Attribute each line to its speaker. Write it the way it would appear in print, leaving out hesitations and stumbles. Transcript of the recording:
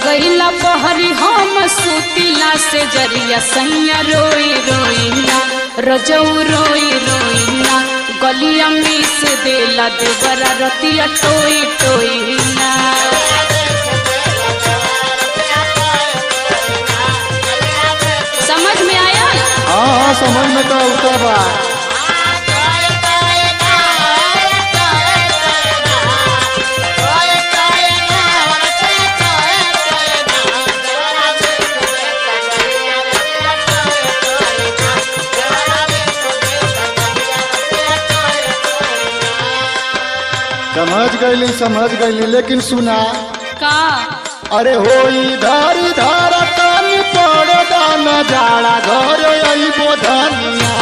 Speaker 1: गईला बहरी हम सुतिला से जरिया सैया रोई रोईना रजऊ रोई रोईना गलिया मिस देला देवरा रतिया टोई टोईना। समझ में आया?
Speaker 2: हाँ समझ में तो उतर बा। समझ गईली लेकिन सुना
Speaker 1: का
Speaker 2: अरे होई धारी धारा कान पड़ दाना जाड़ा घर आई बोधनिया